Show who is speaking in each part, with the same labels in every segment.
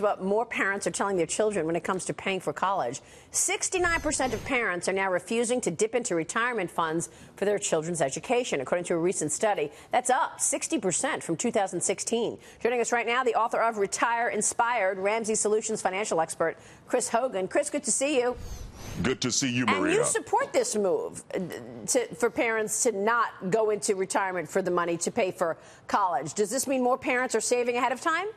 Speaker 1: What more parents are telling their children when it comes to paying for college. 69% of parents are now refusing to dip into retirement funds for their children's education, according to a recent study. That's up 60% from 2016. Joining us right now, the author of Retire Inspired, Ramsey Solutions financial expert, Chris Hogan. Chris, good to see you.
Speaker 2: Good to see you, Maria.
Speaker 1: And you support this move for parents to not go into retirement for the money to pay for college. Does this mean more parents are saving ahead of time?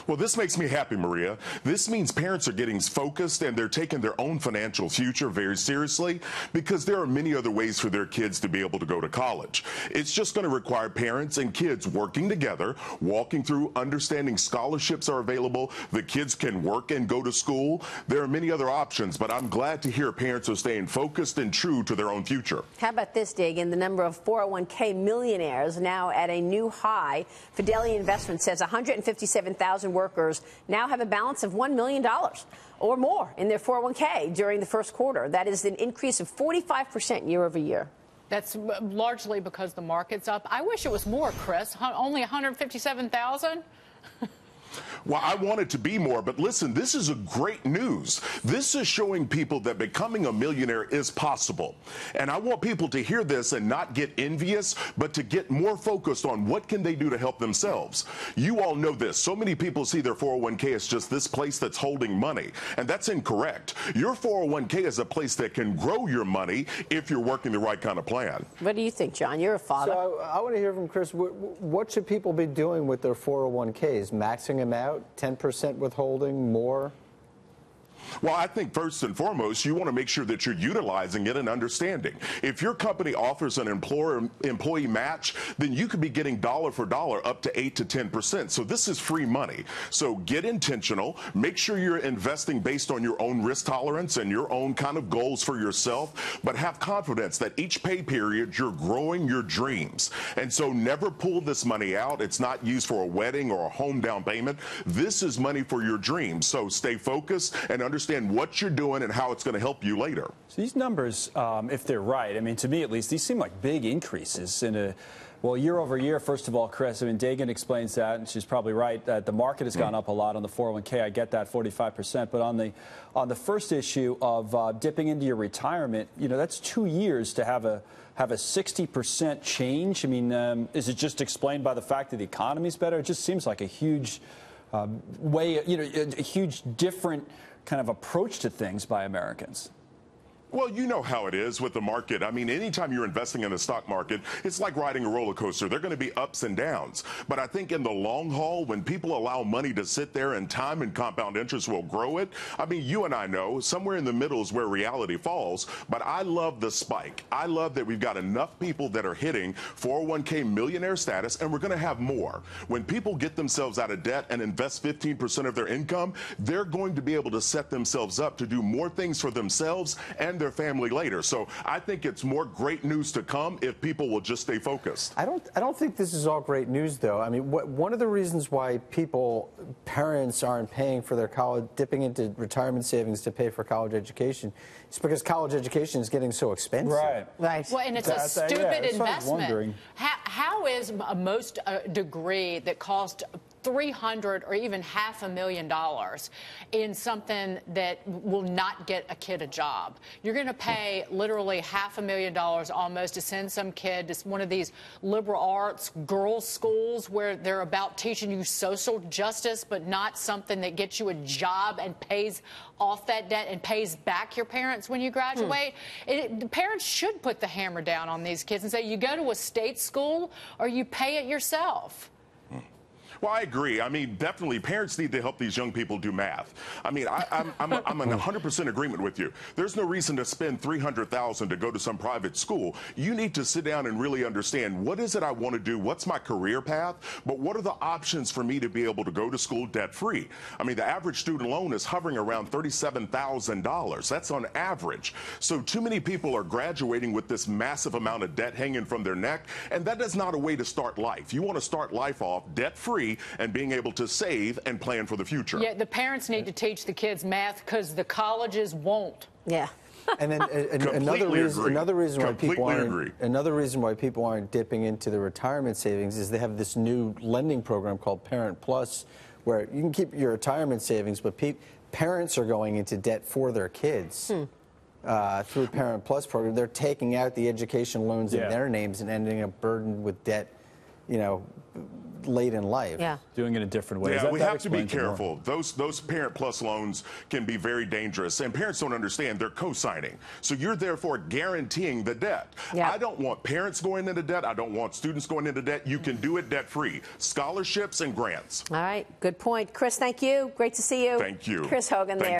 Speaker 2: Well, this makes me happy, Maria. This means parents are getting focused and they're taking their own financial future very seriously because there are many other ways for their kids to be able to go to college. It's just going to require parents and kids working together, walking through, understanding scholarships are available. The kids can work and go to school. There are many other options, but I'm glad to hear parents are staying focused and true to their own future.
Speaker 1: How about this, Dagan? The number of 401k millionaires now at a new high. Fidelity Investment says 157,000 workers now have a balance of $1 million or more in their 401k during the first quarter. That is an increase of 45% year over year.
Speaker 3: That's largely because the market's up. I wish it was more, Chris. Only 157,000?
Speaker 2: Well, I want it to be more, but listen, this is a great news. This is showing people that becoming a millionaire is possible. And I want people to hear this and not get envious, but to get more focused on what can they do to help themselves. You all know this. So many people see their 401k as just this place that's holding money, and that's incorrect. Your 401k is a place that can grow your money if you're working the right kind of plan.
Speaker 1: What do you think, John? You're a father.
Speaker 4: So I want to hear from Chris. What should people be doing with their 401ks? Maxing them out? 10% withholding, more?
Speaker 2: Well, I think first and foremost, you want to make sure that you're utilizing it and understanding. If your company offers an employee match, then you could be getting dollar for dollar up to 8 to 10%. So this is free money. So get intentional. Make sure you're investing based on your own risk tolerance and your own kind of goals for yourself, but have confidence that each pay period you're growing your dreams. And so never pull this money out. It's not used for a wedding or a home down payment. This is money for your dreams. So stay focused and understand what you're doing and how it's going to help you later.
Speaker 5: So these numbers, if they're right, I mean, to me at least, these seem like big increases in a, well, year over year. First of all, Chris, I mean, Dagan explains that, and she's probably right, that the market has gone up a lot on the 401k. I get that, 45%. But on the first issue of dipping into your retirement, you know, that's 2 years to have a 60% change. I mean, is it just explained by the fact that the economy's better? It just seems like a huge way, you know, a huge different kind of approach to things by Americans.
Speaker 2: Well, you know how it is with the market. I mean, anytime you're investing in the stock market, it's like riding a roller coaster. There are going to be ups and downs. But I think in the long haul, when people allow money to sit there and time and compound interest will grow it, I mean, you and I know somewhere in the middle is where reality falls. But I love the spike. I love that we've got enough people that are hitting 401k millionaire status, and we're going to have more. When people get themselves out of debt and invest 15% of their income, they're going to be able to set themselves up to do more things for themselves and their family later. So I think it's more great news to come if people will just stay focused.
Speaker 4: I don't think this is all great news, though. I mean, one of the reasons why parents aren't paying for their college, dipping into retirement savings to pay for college education, is because college education is getting so expensive.
Speaker 1: Right.
Speaker 3: Well, and it's a stupid investment. How is most degree that cost $300,000 or even $500,000 in something that will not get a kid a job? You're going to pay literally $500,000 almost to send some kid to one of these liberal arts girls' schools where they're about teaching you social justice, but not something that gets you a job and pays off that debt and pays back your parents when you graduate. The parents should put the hammer down on these kids and say, you go to a state school or you pay it yourself.
Speaker 2: Well, I agree. I mean, definitely parents need to help these young people do math. I mean, I'm in 100% agreement with you. There's no reason to spend $300,000 to go to some private school. You need to sit down and really understand, what is it I want to do? What's my career path? But what are the options for me to be able to go to school debt-free? I mean, the average student loan is hovering around $37,000. That's on average. So too many people are graduating with this massive amount of debt hanging from their neck, and that is not a way to start life. You want to start life off debt-free and being able to save and plan for the future.
Speaker 3: Yeah, the parents need to teach the kids math because the colleges won't.
Speaker 1: Yeah.
Speaker 4: And then another reason why people aren't dipping into the retirement savings is they have this new lending program called Parent Plus, where you can keep your retirement savings, but parents are going into debt for their kids. Through Parent Plus program. They're taking out the education loans in their names and ending up burdened with debt, you know, late in life.
Speaker 5: Yeah. Doing it a different way.
Speaker 2: Yeah, we have to be careful. Those Parent Plus loans can be very dangerous, and parents don't understand. They're co-signing. So you're therefore guaranteeing the debt. I don't want parents going into debt. I don't want students going into debt. You can do it debt-free. Scholarships and grants.
Speaker 1: All right. Good point. Chris, thank you. Great to see you.
Speaker 2: Thank you.
Speaker 1: Chris Hogan there.